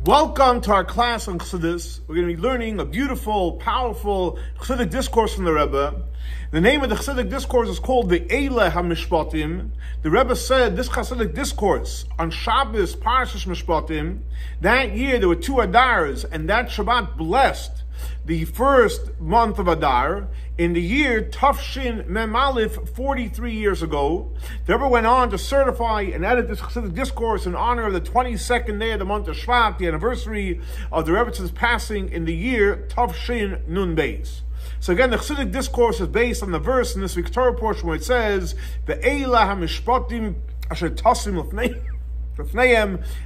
Welcome to our class on Chassidus. We're going to be learning a beautiful, powerful Chassidic discourse from the Rebbe. The name of the Chassidic discourse is called Ve'ela המשפטים. The Rebbe said this Chassidic discourse on Shabbos, Parashas Mishpatim, that year there were two Adars, and that Shabbat blessed the first month of Adar in the year Tafshin Mem Aleph 43 years ago. The Rebbe went on to certify and edit this Chassidic discourse in honor of the 22nd day of the month of Shvat, the anniversary of the Rebbe's passing in the year Tafshin Nun Beis. So again, the Chassidic discourse is based on the verse in this week's Torah portion where it says, "Ve'ela המשפטים asher h'tשמ לפניהם."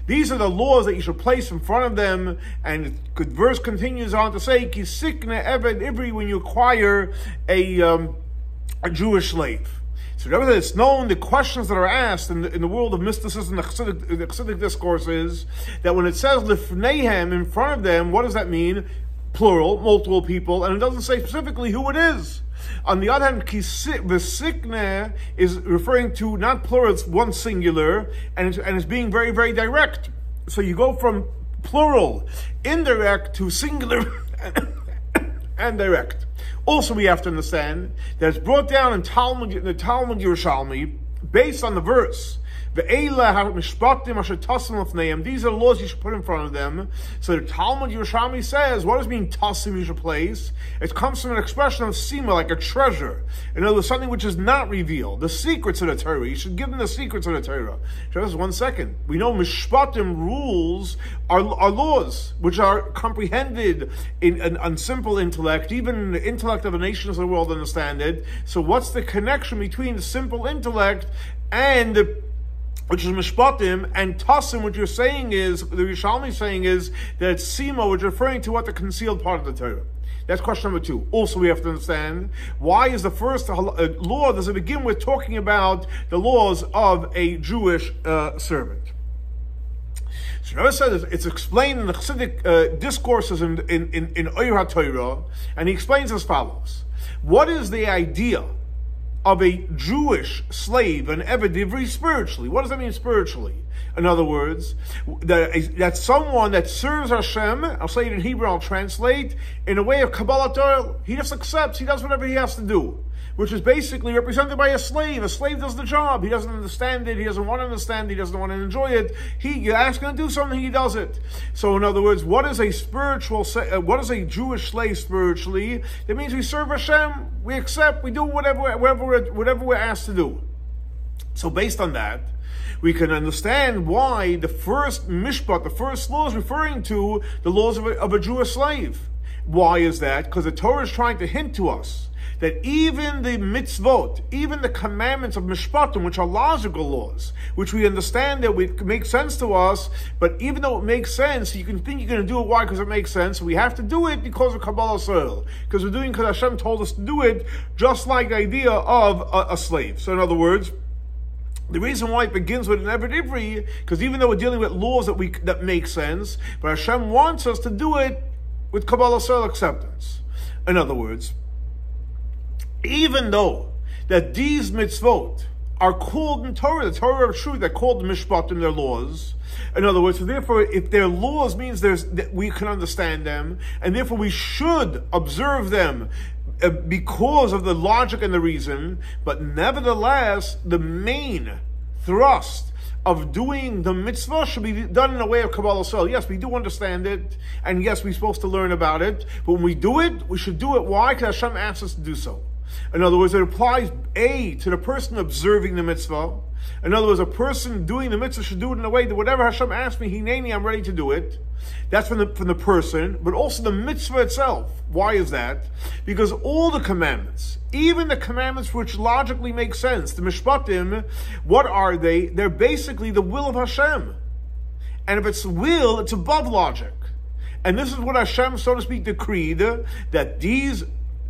These are the laws that you should place in front of them. And the verse continues on to say, "Ki sikne eved ivri," when you acquire a Jewish slave. So whenever it's known, the questions that are asked in the world of mysticism, the Chassidic discourse is that when it says lifneihem, in front of them, what does that mean? Plural, multiple people, and it doesn't say specifically who it is. On the other hand, v'sikne is referring to not plural, it's one singular, and it's being very, very direct. So you go from plural, indirect, to singular and direct. Also, we have to understand that it's brought down in the Talmud Yerushalmi, based on the verse, "Ve'ela המשפטים asher h'tשמ לפניהם." These are the laws you should put in front of them. So the Talmud Yerushalmi says, what does it mean h'tשמ you should place? It comes from an expression of sima, like a treasure. In other words, something which is not revealed. The secrets of the Torah. You should give them the secrets of the Torah. Just 1 second. We know mishpatim rules are laws, which are comprehended on simple intellect. Even the intellect of the nations of the world understand it. So what's the connection between the simple intellect and which is mishpatim, and h'tשמ, which you're saying is, the Yerushalmi is saying is, that it's sima, which is referring to what the concealed part of the Torah. That's question number 2. Also, we have to understand, why is the first law, does it begin with talking about the laws of a Jewish servant? So Rebbe says it's explained in the Chassidic discourses in Oyer HaTorah, and he explains as follows. What is the idea of a Jewish slave, an Eved Ivri, spiritually? What does that mean spiritually? In other words, that's someone that serves Hashem. I'll say it in Hebrew, I'll translate, in a way of Kabbalah Torah. He just accepts, he does whatever he has to do, which is basically represented by a slave. A slave does the job. He doesn't understand it. He doesn't want to understand it. He doesn't want to enjoy it. You ask him to do something, he does it. So in other words, what is a Jewish slave spiritually? That means we serve Hashem, we accept, we do whatever we're asked to do. So based on that, we can understand why the first mishpat, the first law, is referring to the laws of a Jewish slave. Why is that? Because the Torah is trying to hint to us that even the mitzvot, even the commandments of mishpatim, which are logical laws, which we understand that it makes sense to us, but even though it makes sense, you can think you're going to do it. Why? Because it makes sense. We have to do it because of Kabbalah soil. Because we're doing it because Hashem told us to do it, just like the idea of a slave. So in other words, the reason why it begins with an Eved Ivri, because even though we're dealing with laws that make sense, but Hashem wants us to do it with Kabbalah soil acceptance. In other words, even though that these mitzvot are called in Torah, the Torah of truth, they're called mishpatim, their laws. In other words, so therefore, if their laws means that we can understand them, and therefore we should observe them because of the logic and the reason, but nevertheless, the main thrust of doing the mitzvah should be done in a way of Kabbalah soil. Yes, we do understand it, and yes, we're supposed to learn about it, but when we do it, we should do it. Why? Because Hashem asks us to do so. In other words, it applies to the person observing the mitzvah. In other words, a person doing the mitzvah should do it in a way that whatever Hashem asks me, Hineni, I'm ready to do it. That's from the person, but also the mitzvah itself. Why is that? Because all the commandments, even the commandments which logically make sense, the mishpatim, what are they? They're basically the will of Hashem. And if it's will, it's above logic. And this is what Hashem, so to speak, decreed, that these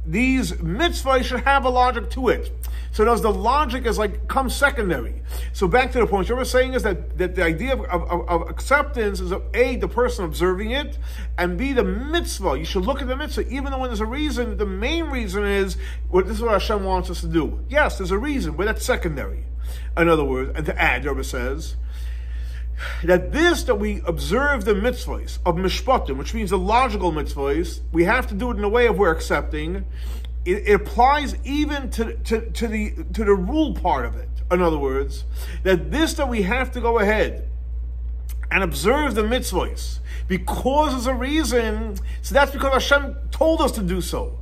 mitzvahs should have a logic to it. So the logic is comes secondary. So back to the point, what we're saying is that the idea of acceptance is A, the person observing it, and B, the mitzvah. You should look at the mitzvah, even though when there's a reason, the main reason is, this is what Hashem wants us to do. Yes, there's a reason, but that's secondary. In other words, and to add, the Rebbe says, that we observe the mitzvahs of mishpatim, which means the logical mitzvahs, we have to do it in a way of we're accepting. It applies even to the rule part of it. In other words, that we have to go ahead and observe the mitzvahs because there's a reason. So that's because Hashem told us to do so,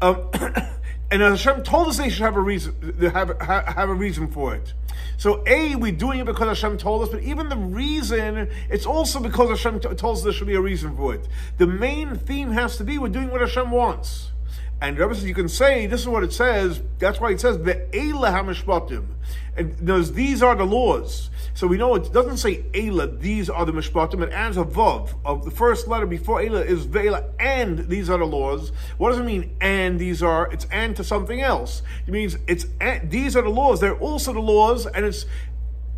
and Hashem told us they should have a reason. Have a reason for it. So we're doing it because Hashem told us, but even the reason, it's also because Hashem told us there should be a reason for it. The main theme has to be we're doing what Hashem wants. And Rabbi says, you can say, this is what it says, that's why it says, ve'ela hamishpatim. And these are the laws. So we know it doesn't say Eila, these are the mishpatim, it adds a vav. Of the first letter before Eila is ve'ela, and these are the laws. What does it mean, and these are? It's and to something else. It means these are the laws, they're also the laws, and it's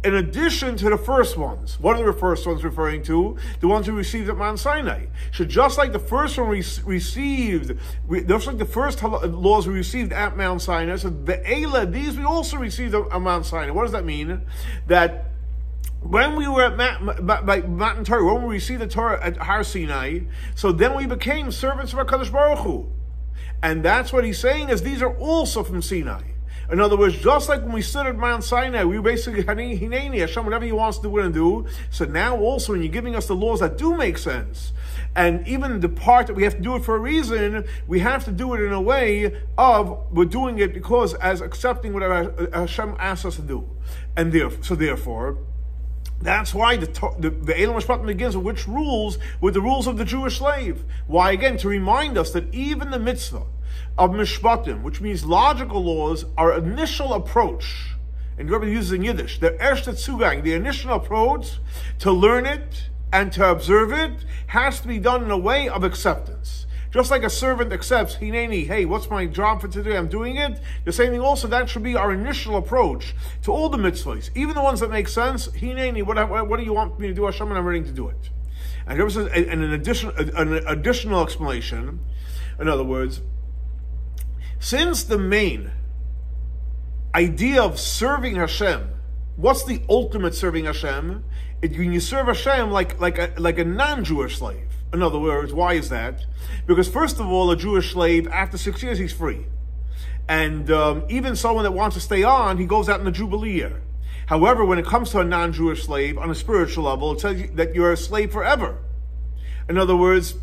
in addition to the first ones. What are the first ones referring to? The ones we received at Mount Sinai. So just like the first one just like the first laws we received at Mount Sinai, so ve'ela, these we also received at Mount Sinai. What does that mean? That when we were at Mount Torah, when we received the Torah at Har Sinai, so then we became servants of HaKadosh Baruch Hu. And that's what he's saying, is these are also from Sinai. In other words, just like when we stood at Mount Sinai, we basically had Hineni, Hashem, whatever He wants to do, we're going to do. So now also, when you're giving us the laws that do make sense, and even the part that we have to do it for a reason, we have to do it in a way of we're doing it because as accepting whatever Hashem asks us to do. And therefore, that's why the Elam Mishpatim begins with which rules? With the rules of the Jewish slave. Why? Again, to remind us that even the mitzvah of mishpatim, which means logical laws, our initial approach, and Rabbi uses in Yiddish, the erste Zugang, the initial approach to learn it and to observe it, has to be done in a way of acceptance. Just like a servant accepts, Hineni, hey, what's my job for today? I'm doing it. The same thing also, that should be our initial approach to all the mitzvahs, even the ones that make sense. Hineni, what do you want me to do, Hashem, and I'm ready to do it. And Rabbi says, and an additional explanation, in other words, since the main idea of serving Hashem, what's the ultimate serving Hashem? When you serve Hashem like a non-Jewish slave. In other words, why is that? Because first of all, a Jewish slave, after 6 years, he's free. And even someone that wants to stay on, he goes out in the Jubilee year. However, when it comes to a non-Jewish slave, on a spiritual level, it says that you're a slave forever. In other words,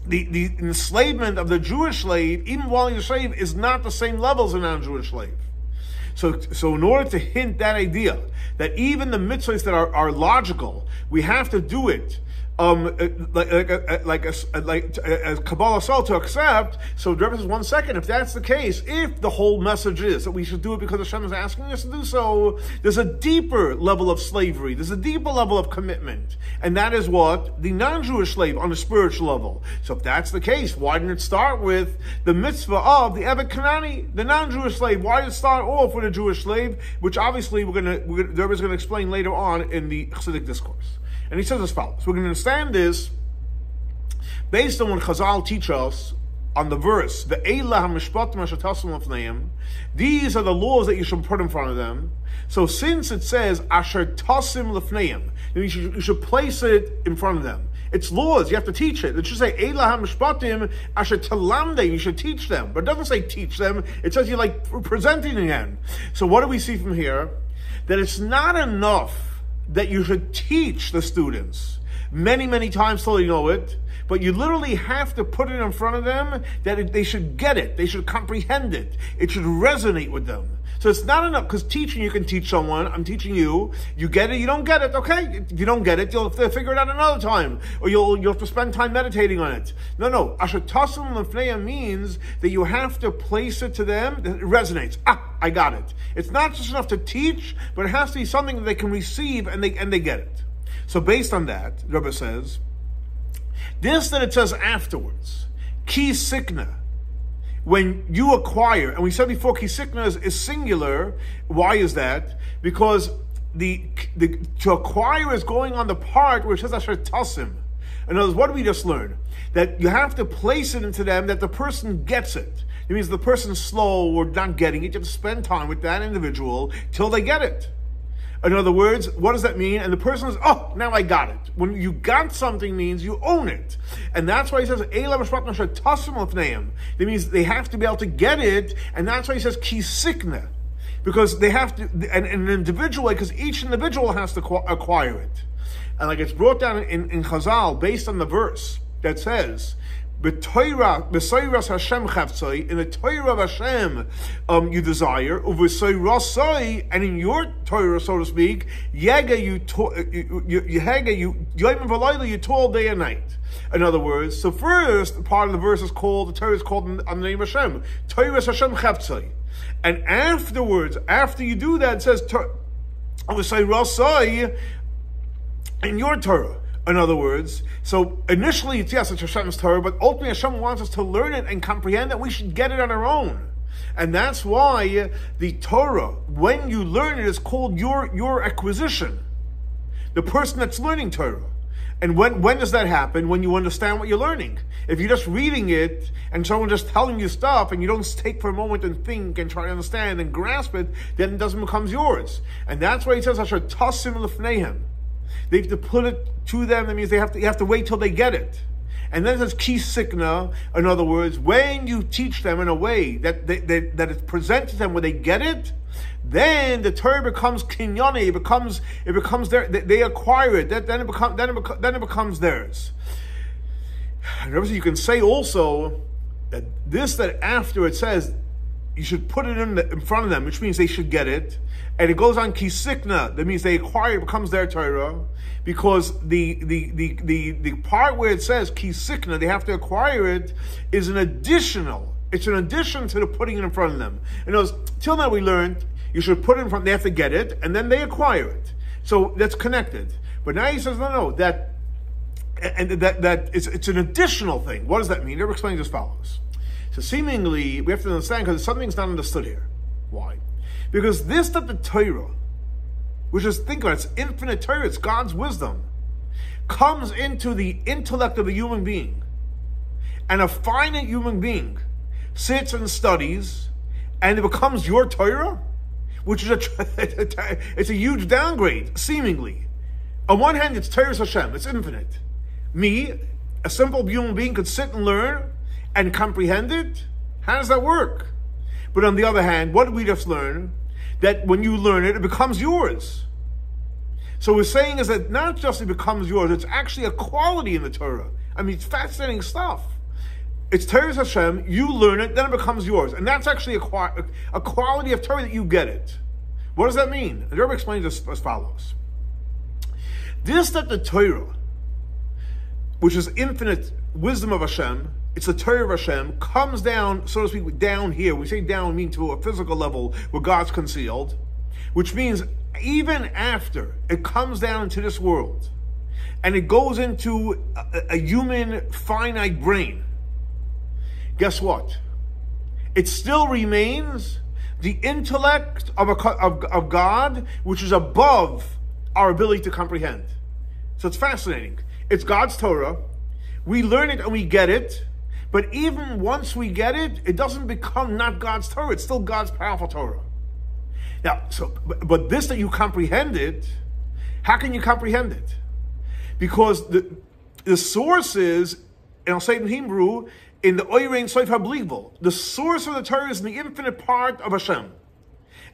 the enslavement of the Jewish slave, even while he's a slave, is not the same level as a non-Jewish slave. So in order to hint that idea, that even the mitzvahs that are logical, we have to do it as Kabbalah soul to accept. So the Rebbe says, 1 second, if that's the case, if the whole message is that we should do it because Hashem is asking us to do so, there's a deeper level of slavery, there's a deeper level of commitment, and that is what? The non-Jewish slave on a spiritual level. So if that's the case, why didn't it start with the mitzvah of the Eved Kanani, the non-Jewish slave? Why did it start off with a Jewish slave, which obviously the Rebbe is going to explain later on in the Chassidic discourse. And he says as follows. We're going to understand this based on what Chazal teach us on the verse, ve'ela hamishpatim asher tashim. These are the laws that you should put in front of them. So since it says asher tashim lefneim, you should place it in front of them. It's laws, you have to teach it. It should say eila hamishpatim asher talamde, you should teach them. But it doesn't say teach them, it says you're presenting again. So what do we see from here? That it's not enough that you should teach the students many, many times till they know it, but you literally have to put it in front of them that they should get it, they should comprehend it, it should resonate with them. So it's not enough, because teaching, you can teach someone, I'm teaching you, you get it, you don't get it, okay, if you don't get it, you'll have to figure it out another time, or you'll have to spend time meditating on it. No, Asher Tassim Lefneya means that you have to place it to them, that it resonates. I got it. It's not just enough to teach, but it has to be something that they can receive and they get it. So based on that, the Rebbe says, this that it says afterwards, ki sikna, when you acquire, and we said before, ki sikna is singular. Why is that? Because to acquire is going on the part where it says asher tasim. In other words, what did we just learn? That you have to place it into them that the person gets it. It means the person's slow or not getting it. You have to spend time with that individual till they get it. In other words, what does that mean? And the person is, oh, now I got it. When you got something means you own it. And that's why he says, that means they have to be able to get it, and that's why he says, ki sikna. Because they have to, and an individual, because each individual has to acquire it. And like it's brought down in Chazal, based on the verse that says, B'soiras Hashem chavtzoi, in the Torah of Hashem you desire, uv'soirasoi, and in your Torah, so to speak, yega you yoyim v'layla, you toil day and night. In other words, so first part of the verse is called, the Torah is called on the name of Hashem, Torah Hashem chavtzoi. And afterwards, after you do that, it says, uv'soirasoi, in your Torah. In other words, so initially it's Hashem's Torah, but ultimately Hashem wants us to learn it and comprehend that we should get it on our own. And that's why the Torah, when you learn it, is called your acquisition. The person that's learning Torah. And when does that happen? When you understand what you're learning. If you're just reading it and someone just telling you stuff and you don't take for a moment and think and try to understand and grasp it, then it doesn't become yours. And that's why he says, h't'shmim lefneihem. They have to put it to them. That means you have to wait till they get it. And then it says ki sikna. In other words, when you teach them in a way that it's presented to them where they get it, then the Torah becomes kinyani. It becomes their. They acquire it. Then it becomes theirs. And obviously, you can say also that after it says you should put it in front of them, which means they should get it. And it goes on ki sikna. That means they acquire it, becomes their Torah, because the part where it says ki sikna, they have to acquire it, is an additional. It's an addition to the putting it in front of them. In other words, till now we learned you should put it in front. They have to get it, and then they acquire it. So that's connected. But now he says no, that it's an additional thing. What does that mean? Never explains as follows. So seemingly we have to understand, because something's not understood here. Why? Because this that the Torah, which is, think about it, it's infinite Torah, it's God's wisdom, comes into the intellect of a human being. And a finite human being sits and studies, and it becomes your Torah, which is it's a huge downgrade, seemingly. On one hand, it's Torah Hashem, it's infinite. Me, a simple human being, could sit and learn and comprehend it. How does that work? But on the other hand, what did we just learn? That when you learn it, it becomes yours. So we're saying is that not just it becomes yours, it's actually a quality in the Torah. I mean, it's fascinating stuff. It's Torah Hashem, you learn it, then it becomes yours. And that's actually a quality of Torah that you get it. What does that mean? And the Rebbe explains this as follows. This that the Torah, which is infinite wisdom of Hashem, it's the Torah of Hashem, comes down, so to speak, down here. We say down mean to a physical level where God's concealed, which means even after it comes down into this world and it goes into a human finite brain, guess what? It still remains the intellect of God, which is above our ability to comprehend. So it's fascinating. It's God's Torah. We learn it and we get it. But even once we get it, it doesn't become not God's Torah. It's still God's powerful Torah. Now, but this that you comprehend it, how can you comprehend it? Because the source is, and I'll say it in Hebrew, in the Oirein Soif HaBligvul, the source of the Torah is in the infinite part of Hashem.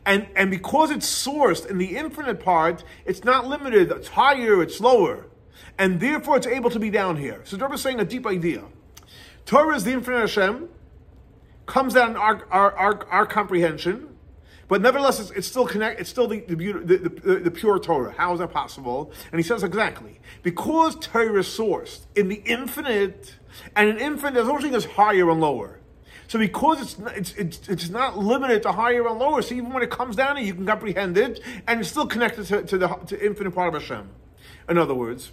And because it's sourced in the infinite part, it's not limited, it's higher, it's lower. And therefore it's able to be down here. So the Rebbe is saying a deep idea. Torah is the infinite Hashem, comes down in our comprehension, but nevertheless it's still it's still the pure Torah. How is that possible? And he says exactly, because Torah is sourced in the infinite, and in infinite there's no thing that's higher and lower. So because it's not limited to higher and lower, so even when it comes down, you can comprehend it, and it's still connected to the infinite part of Hashem. In other words,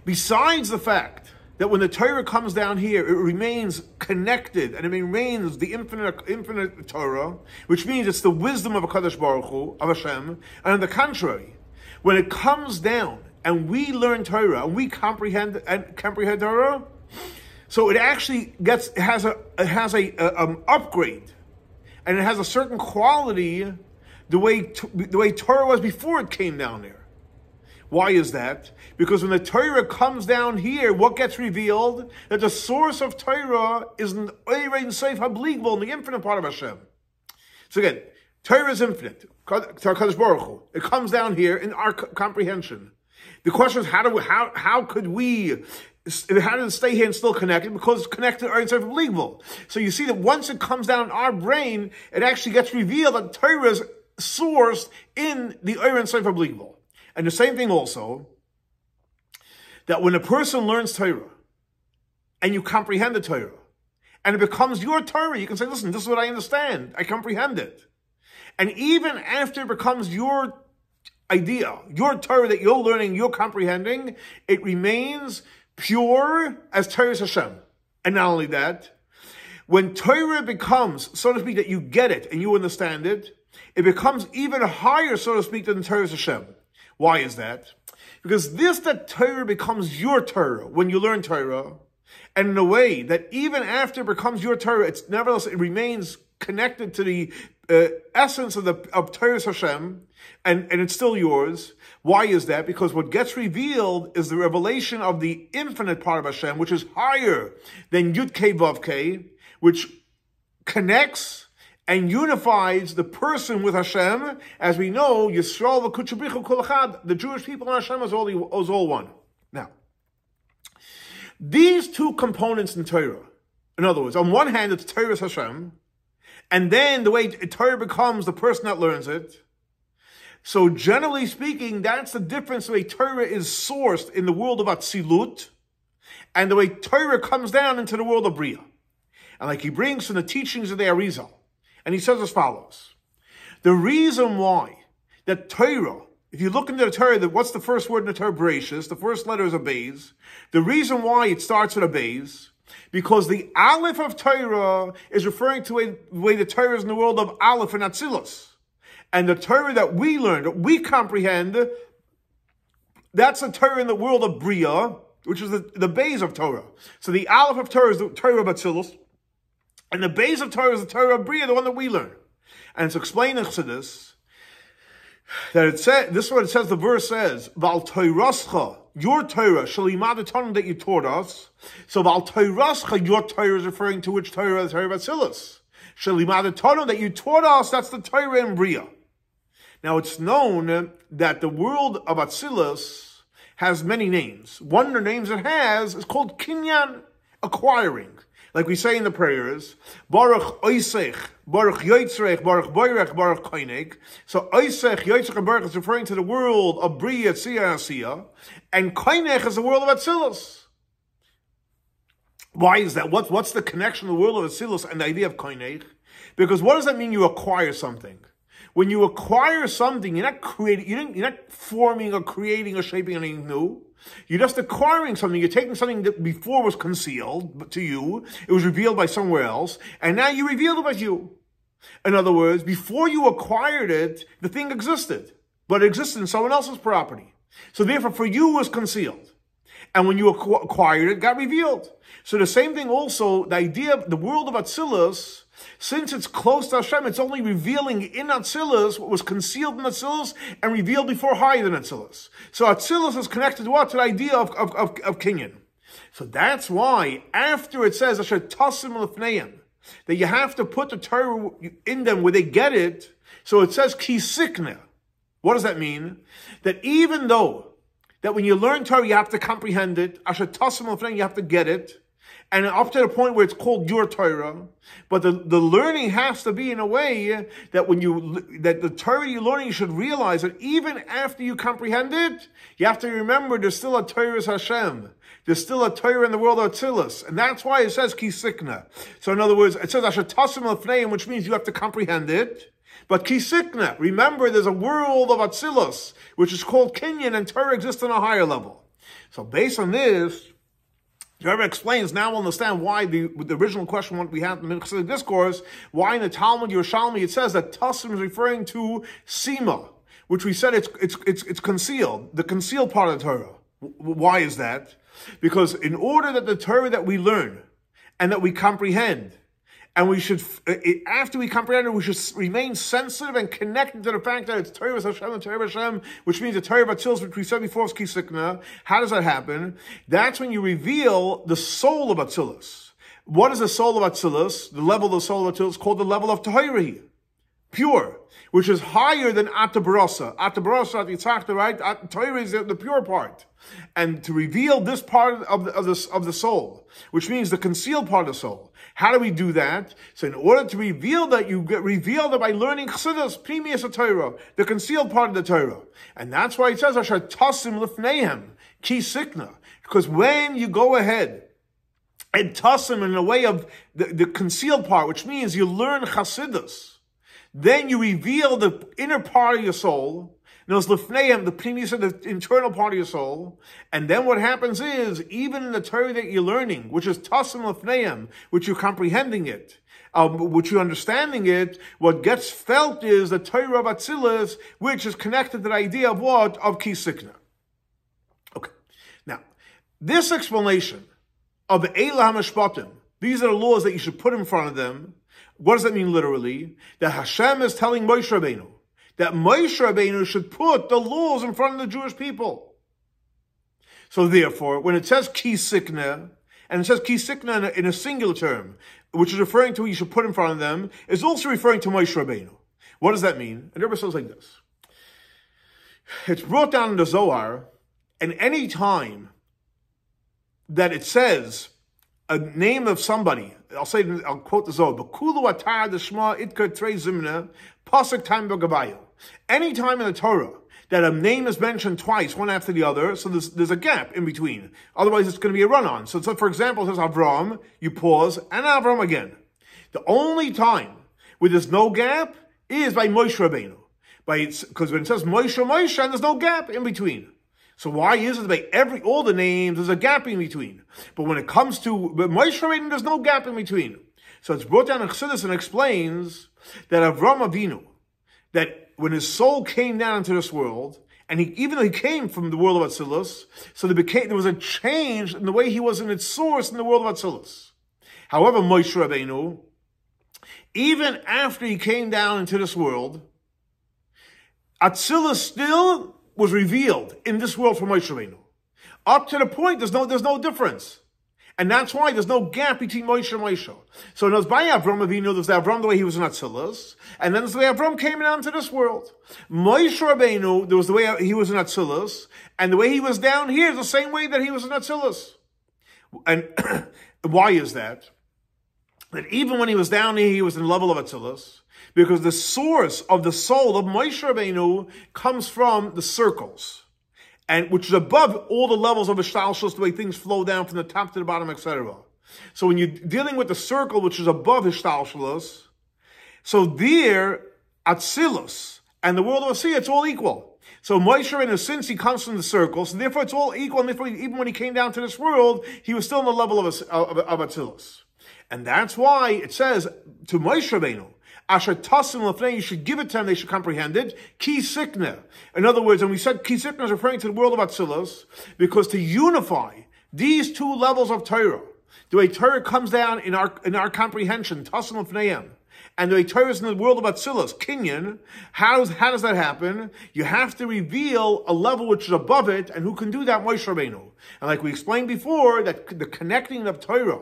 besides the fact that when the Torah comes down here, it remains connected, and it remains the infinite Torah, which means it's the wisdom of HaKadosh Baruch Hu, of Hashem. And on the contrary, when it comes down and we learn Torah and we comprehend Torah, so it actually has a upgrade, and it has a certain quality the way Torah was before it came down there. Why is that? Because when the Torah comes down here, what gets revealed? That the source of Torah is in the infinite part of Hashem. So again, Torah is infinite. It comes down here in our comprehension. The question is, how could it stay here and still connected? Because it's connected to Eretz Unbelievable. So you see that once it comes down in our brain, it actually gets revealed that Torah is sourced in the Eretz Unbelievable. And the same thing also, that when a person learns Torah, and you comprehend the Torah, and it becomes your Torah, you can say, listen, this is what I understand, I comprehend it. And even after it becomes your idea, your Torah that you're learning, you're comprehending, it remains pure as Torah's Hashem. And not only that, when Torah becomes, so to speak, that you get it and you understand it, it becomes even higher, so to speak, than Torah's Hashem. Why is that? Because that Torah becomes your Torah when you learn Torah, and in a way that even after it becomes your Torah, it remains connected to the essence of Torah's Hashem, and it's still yours. Why is that? Because what gets revealed is the revelation of the infinite part of Hashem, which is higher than Yud Kei Vav Kei, which connects and unifies the person with Hashem. As we know, Yisrael v'Kutchabrichu Kol Echad, the Jewish people and Hashem is all one. Now, these two components in Torah, in other words, on one hand, it's Torah's Hashem, and then the way Torah becomes the person that learns it. So generally speaking, that's the difference, the way Torah is sourced in the world of Atzilut, and the way Torah comes down into the world of Bria. And like he brings from the teachings of the Arizal, and he says as follows: the reason why that Torah, if you look into the Torah, what's the first word in the Torah? Bereshis. The first letter is a Beis. The reason why it starts with a Beis, because the Aleph of Torah is referring to the way the Torah is in the world of Aleph and Atzilus. And the Torah that we learn, that we comprehend, that's the Torah in the world of Bria, which is the Beis of Torah. So the Aleph of Torah is the Torah of Atzilus, and the Beis of Torah is the Torah of Bria, the one that we learn. And it's explained in Chassidus that this is what it says, the verse says, Val Torascha, your Torah, Shalimad Torah that you taught us. So Val Torascha, your Torah is referring to which Torah? The Torah of Atzilus. Shalimad Torah that you taught us, that's the Torah in Bria. Now it's known that the world of Atzilus has many names. One of the names it has is called Kinyan, acquiring. Like we say in the prayers, Baruch Oisech, Baruch Yotzrech, Baruch Boirech, Baruch Koinek. So Oisech, Yotzrech, and Baruch is referring to the world of Bria, Tzia, Asiya, and Koinek is the world of Atzilus. Why is that? What's the connection of the world of Atzilus and the idea of Koinek? Because what does that mean? You acquire something. When you acquire something, you're not forming or creating or shaping anything new. You're just acquiring something. You're taking something that before was concealed to you. It was revealed by somewhere else. And now you revealed it by you. In other words, before you acquired it, the thing existed. But it existed in someone else's property. So therefore, for you, it was concealed. And when you acquired it, it got revealed. So the same thing also, the idea of the world of Atzilus, since it's close to Hashem, it's only revealing in Atzilus what was concealed in Atzilus and revealed before higher than Atzilus. So Atzilus is connected to what? To the idea of Kinyan. So that's why, after it says, h't'sm l'fneihem, that you have to put the Torah in them where they get it, so it says ki sikna. What does that mean? That even though that when you learn Torah, you have to comprehend it, h't'sm l'fneihem, you have to get it, and up to the point where it's called your Torah, but the learning has to be in a way that that the Torah you're learning, you should realize that even after you comprehend it, you have to remember there's still a Torah Hashem. There's still a Torah in the world of Atzilus. And that's why it says ki sikna. So in other words, it says h't'sm l'fneihem, which means you have to comprehend it. But ki sikna, remember there's a world of Atzilus, which is called Kinyan, and Torah exists on a higher level. So based on this, the Rebbe explains, now we'll understand why the original question what we had in the Chassidic discourse, why in the Talmud Yerushalmi it says that h't'sm is referring to Sima, which we said it's concealed, the concealed part of the Torah. Why is that? Because in order that the Torah that we learn and that we comprehend And we should, after we comprehend it, we should remain sensitive and connected to the fact that it's Torah Hashem and Torah Hashem, which means the Torah of Atzilus, which we said before is Kisikna. How does that happen? That's when you reveal the soul of Atzilus. What is the soul of Atzilus? The level of the soul of Atzilus called the level of Torah, pure, which is higher than Atabarasa. Atabarasa, Yitzchak, right? Torah is the pure part. And to reveal this part of the soul, which means the concealed part of the soul. How do we do that? So in order to reveal that, you get revealed by learning Chassidus, Pnimius Torah, the concealed part of the Torah. And that's why it says, h't'sm lifneihem, ki sikna. Because when you go ahead and t'sm in a way of the concealed part, which means you learn Chassidus, then you reveal the inner part of your soul, knows lifneihem, the pnimius, the internal part of your soul. And then what happens is, even in the Torah that you're learning, which is t'sm lifneihem, which you're comprehending it, which you're understanding it, what gets felt is the Torah of Atzilus, which is connected to the idea of what? Of Kisikna. Okay. Now, this explanation of Ve'ela המשפטים, these are the laws that you should put in front of them. What does that mean literally? That Hashem is telling Moshe Rabbeinu that Moshe Rabbeinu should put the laws in front of the Jewish people. So therefore, when it says ki sikna, and it says ki sikna in a singular term, which is referring to what you should put in front of them, is also referring to Moshe Rabbeinu. What does that mean? And everybody says like this. It's brought down in the Zohar, and any time that it says a name of somebody, I'll quote the Zohar, B'kulu atar d'shma itkar trei zimna, pasuk time b'gabayu. Any time in the Torah that a name is mentioned twice, one after the other, so there's a gap in between. Otherwise, it's going to be a run-on. So, for example, it says Avram, you pause, and Avram again. The only time where there's no gap is by Moshe Rabbeinu. Because when it says Moshe, Moshe, and there's no gap in between. So why is it by all the names, there's a gap in between? But when it comes to Moshe Rabbeinu, there's no gap in between. So it's brought down in Chassidus and explains that Avram Avinu, that when his soul came down into this world, and even though he came from the world of Atzilus, so there was a change in the way he was in its source in the world of Atzilus. However, Moshe Rabbeinu, even after he came down into this world, Atzilus still was revealed in this world for Moshe Rabbeinu. Up to the point, there's no difference. And that's why there's no gap between Moshe and Moshe. So there's by Avram Avinu, there's the Avram the way he was in Atzilus, and then there's the way Avram came down to this world. Moshe Rabbeinu, there was the way he was in Atzilus, and the way he was down here is the same way that he was in Atzilus. And why is that? That even when he was down here, he was in the level of Atzilus, because the source of the soul of Moshe Rabbeinu comes from the circles, and which is above all the levels of Hishtalshelus, the way things flow down from the top to the bottom, etc. So when you're dealing with the circle, which is above Hishtalshelus, so there, Atzilus and the world of Asiya, it's all equal. So Moshe Rabbeinu, since he comes from the circle, so therefore it's all equal, and therefore even when he came down to this world, he was still in the level of Atzilus. And that's why it says to Moshe Rabbeinu, Asher tasim lefnei, you should give it to them, they should comprehend it. Ki sikna. In other words, and we said ki sikna is referring to the world of Atzilus, because to unify these two levels of Torah, the way Torah comes down in our comprehension, tasim lefneihem, and the way Torah is in the world of Atzilus, Kinyan, how does that happen? You have to reveal a level which is above it, and who can do that? Moshe Rabbeinu. And like we explained before, that the connecting of Torah,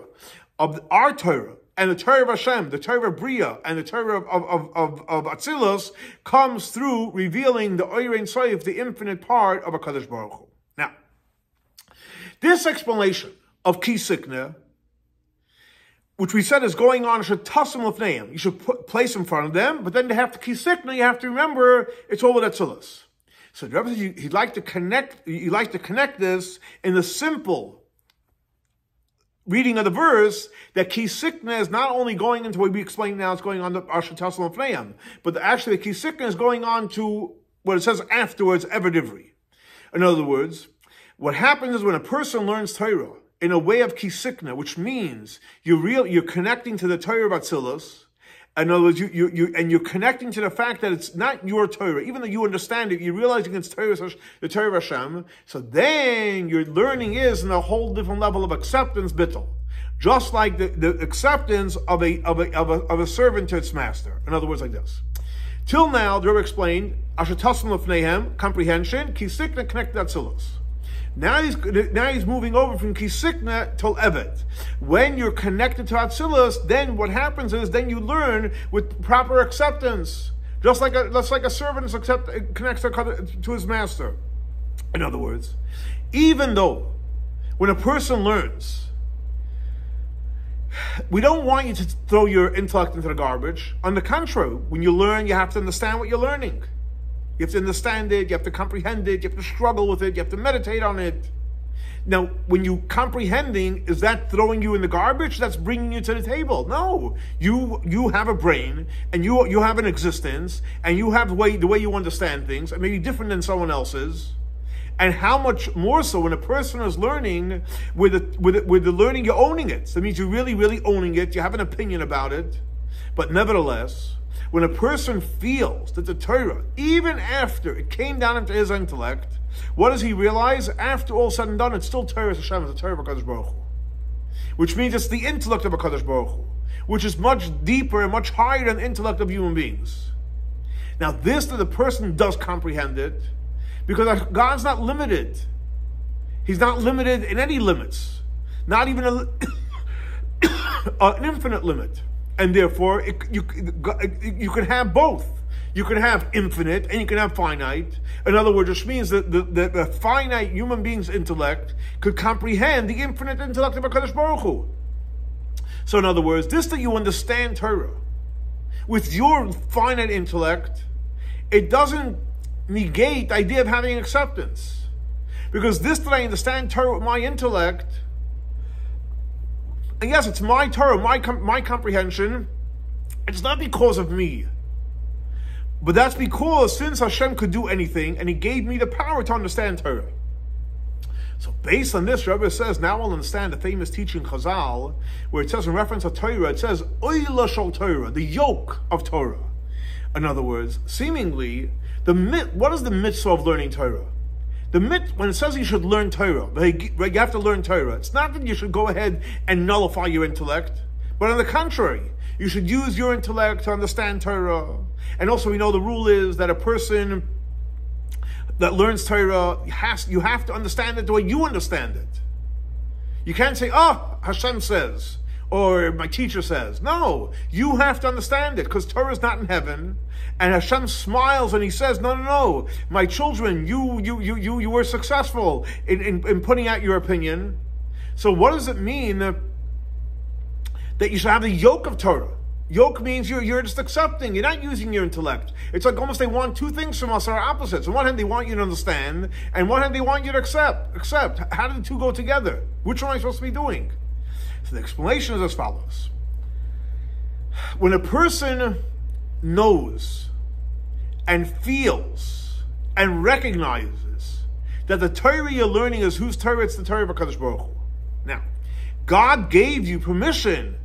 of our Torah, and the Torah of Hashem, the Torah of Bria, and the Torah of Atzilus comes through revealing the Oirein Soif, the infinite part of HaKadosh Baruch Hu. Now, this explanation of Ki Sikna, which we said is going on, should tasim lefneim. You should place in front of them, but then to have to Ki Sikna, you have to remember it's all with Atzilus. So the Rebbe says you'd like to connect this in the simple reading of the verse, that ki sikna is not only going into what we explained now, it's going on to Asher Taslam Fneim, but actually the ki sikna is going on to what it says afterwards, Ever Divri. In other words, what happens is when a person learns Torah in a way of ki sikna, which means you're connecting to the Torah of Atzilus. In other words, you're connecting to the fact that it's not your Torah. Even though you understand it, you're realizing it's the Torah of Hashem. So then your learning is in a whole different level of acceptance, bittul. Just like the acceptance of a servant to its master. In other words, like this. Till now, the Rebbe explained, h't'sm l'fneihem, comprehension, kisikna connected atzilos. Now he's moving over from kisikna till evet. When you're connected to atzilos, then what happens is then you learn with proper acceptance. Just like a servant connects to his master. In other words, even though when a person learns, we don't want you to throw your intellect into the garbage. On the contrary, when you learn, you have to understand what you're learning. You have to understand it, you have to comprehend it, you have to struggle with it, you have to meditate on it. Now, when you comprehending, is that throwing you in the garbage? That's bringing you to the table. No. You have a brain, and you have an existence, and you have the way you understand things, and maybe different than someone else's. And how much more so when a person is learning, with the learning, you're owning it. So that means you're really, really owning it. You have an opinion about it. But nevertheless, when a person feels that the Torah, even after it came down into his intellect, what does he realize? After all said and done, it's still Torah Hashem, it's the Torah of HaKadosh Baruch Hu. Which means it's the intellect of HaKadosh Baruch Hu, which is much deeper and much higher than the intellect of human beings. Now this, that the person does comprehend it, because God's not limited. He's not limited in any limits. Not even an infinite limit. And therefore, you can have both. You can have infinite and you can have finite. In other words, which means that the finite human being's intellect could comprehend the infinite intellect of HaKadosh Baruch Hu. So in other words, this that you understand Torah with your finite intellect, it doesn't negate the idea of having acceptance. Because this that I understand Torah with my intellect, and yes, it's my Torah, my comprehension, it's not because of me. But that's because since Hashem could do anything, and He gave me the power to understand Torah. So based on this, Rebbe says, now I'll understand the famous teaching Chazal, where it says in reference to Torah, it says, Oila shel Torah, the yoke of Torah. In other words, seemingly, what is the mitzvah of learning Torah? When it says you should learn Torah, you have to learn Torah, it's not that you should go ahead and nullify your intellect, but on the contrary, you should use your intellect to understand Torah. And also we know the rule is that a person that learns Torah, you have to understand it the way you understand it. You can't say, Hashem says, or my teacher says. No, you have to understand it, because Torah is not in heaven. And Hashem smiles and He says, no, my children, you were successful in putting out your opinion. So what does it mean that you should have the yoke of Torah? Yoke means you're just accepting. You're not using your intellect. It's like almost they want two things from us that are opposites. On one hand, they want you to understand, and on one hand, they want you to accept. How do the two go together? Which one am I supposed to be doing? So the explanation is as follows. When a person knows and feels and recognizes that the Torah you're learning is whose Torah? It's the Torah of HaKadosh Baruch Hu. Now, God gave you permission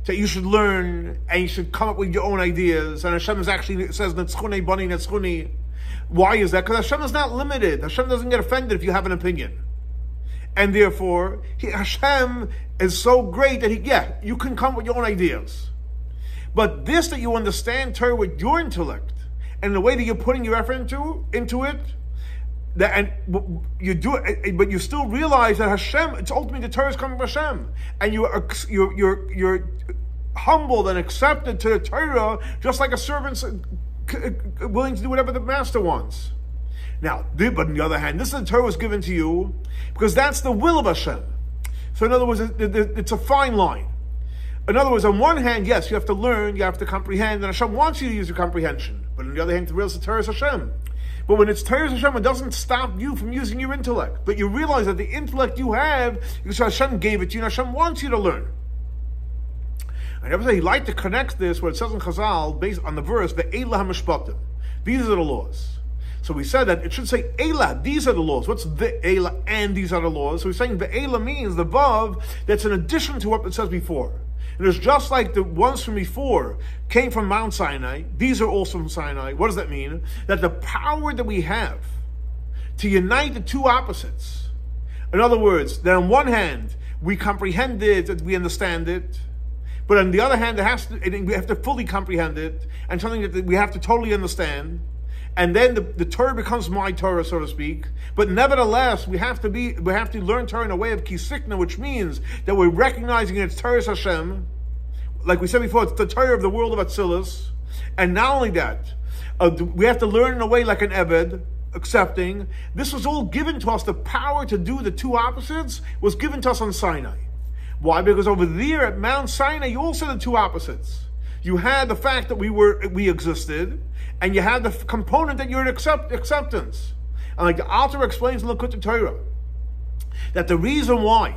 that you should learn and you should come up with your own ideas. And Hashem says, Netzchuni, Bani, Netzchuni. Why is that? Because Hashem is not limited. Hashem doesn't get offended if you have an opinion. And therefore, Hashem is so great that you can come with your own ideas. But this that you understand Torah with your intellect, and the way that you're putting your effort into it, and you do it, but you still realize that Hashem, it's ultimately the Torah is coming from Hashem, and you're humbled and accepted to the Torah, just like a servant's willing to do whatever the master wants. Now, but on the other hand, this is the Torah was given to you because that's the will of Hashem. So in other words, it's a fine line. In other words, on one hand, yes, you have to learn, you have to comprehend, and Hashem wants you to use your comprehension. But on the other hand, to realize the Torah is Hashem. But when it's Torah Hashem, it doesn't stop you from using your intellect. But you realize that the intellect you have, because Hashem gave it to you, and Hashem wants you to learn. I never say he liked to connect this, where it says in Chazal, based on the verse, "Ve'ela המשפטים." These are the laws. So we said that it should say Eila, these are the laws. What's Ve'ela and these are the laws? So we're saying Ve'ela means the vav that's in addition to what it says before. And it's just like the ones from before came from Mount Sinai. These are also from Sinai. What does that mean? That the power that we have to unite the two opposites. In other words, that on one hand, we comprehend it, we understand it. But on the other hand, we have to fully comprehend it, and something that we have to totally understand. And then the Torah becomes my Torah, so to speak. But nevertheless, we have to learn Torah in a way of kisikna, which means that we're recognizing it's Torah Hashem. Like we said before, it's the Torah of the world of Atzilus. And not only that, we have to learn in a way like an Eved, accepting. This was all given to us. The power to do the two opposites was given to us on Sinai. Why? Because over there at Mount Sinai, you also had the two opposites. You had the fact that we existed, and you had the component that you're in acceptance. And like the Alter explains in Likutei Torah, that the reason why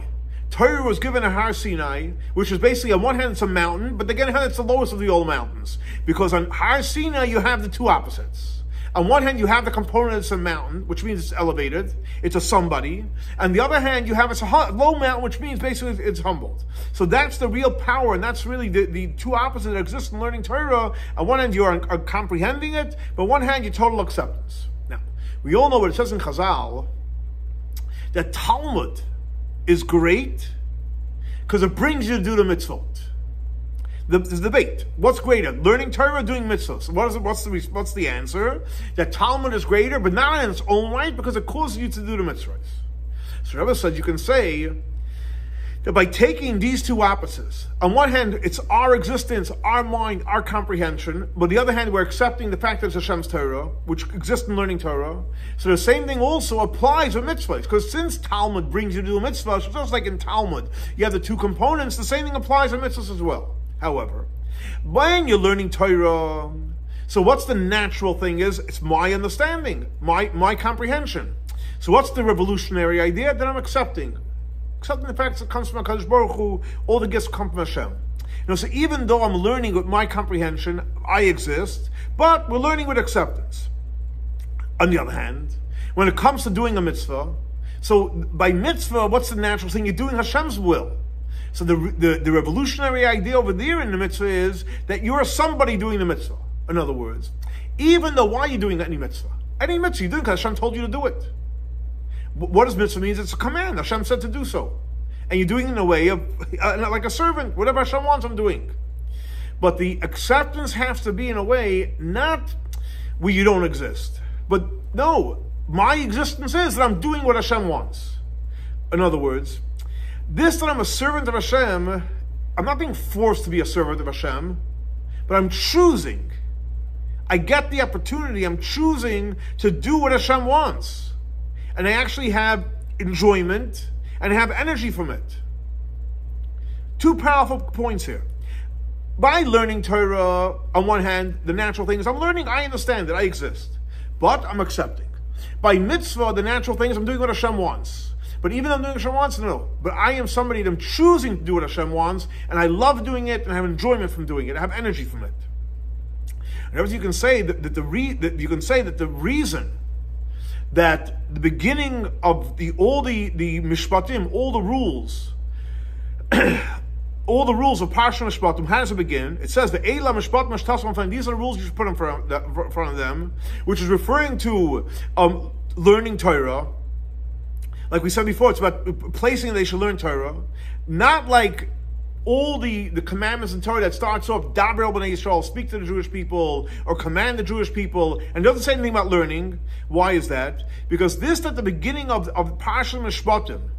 Torah was given at Har Sinai, which is basically on one hand it's a mountain, but again it's the lowest of the old mountains. Because on Har Sinai you have the two opposites. On one hand, you have the component that's a mountain, which means it's elevated, it's a somebody. On the other hand, you have it's a low mountain, which means basically it's humbled. So that's the real power, and that's really the two opposites that exist in learning Torah. On one hand, you are comprehending it, but on one hand, you total acceptance. Now, we all know what it says in Chazal, that Talmud is great because it brings you to do the mitzvot. There's debate. What's greater, learning Torah or doing mitzvahs? What's the answer? That Talmud is greater, but not in its own right, because it causes you to do the mitzvahs. So Rebbe said you can say that by taking these two opposites, on one hand, it's our existence, our mind, our comprehension, but on the other hand, we're accepting the fact that it's Hashem's Torah, which exists in learning Torah. So the same thing also applies with mitzvahs, because since Talmud brings you to do mitzvahs, just like in Talmud, you have the two components, the same thing applies with mitzvahs as well. However, when you're learning Torah, so what's the natural thing is, it's my understanding, my comprehension. So what's the revolutionary idea? That I'm accepting the fact that it comes from HaKadosh Baruch Hu, all the gifts come from Hashem. So even though I'm learning with my comprehension, I exist, but we're learning with acceptance. On the other hand, when it comes to doing a mitzvah, so by mitzvah, what's the natural thing? You're doing Hashem's will. So the revolutionary idea over there in the mitzvah is that you're somebody doing the mitzvah. In other words, even though why are you doing any mitzvah? Any mitzvah you're doing because Hashem told you to do it. What does mitzvah mean? It's a command. Hashem said to do so. And you're doing it in a way of, like a servant, whatever Hashem wants, I'm doing. But the acceptance has to be in a way, not where you don't exist. But no, my existence is that I'm doing what Hashem wants. In other words, this that I'm a servant of Hashem, I'm not being forced to be a servant of Hashem, but I'm choosing. I get the opportunity, I'm choosing to do what Hashem wants. And I actually have enjoyment and have energy from it. Two powerful points here. By learning Torah, on one hand, the natural thing is I'm learning, I understand it, I exist. But I'm accepting. By mitzvah, the natural thing is I'm doing what Hashem wants. But even though I'm doing what Hashem wants, no. But I am somebody that I'm choosing to do what Hashem wants, and I love doing it, and I have enjoyment from doing it. I have energy from it. And you can say that the reason that the beginning of all the mishpatim, all the rules, all the rules of Parsha Mishpatim, how does it begin? It says the Eila Mishpatim Ha'tשמ, these are the rules you should put in front of them, which is referring to learning Torah. Like we said before, it's about placing that they should learn Torah. Not like all the commandments in Torah that starts off, Daber el b'nei Yisrael, speak to the Jewish people, or command the Jewish people, and doesn't say anything about learning. Why is that? Because this at the beginning of Parsha Mishpatim,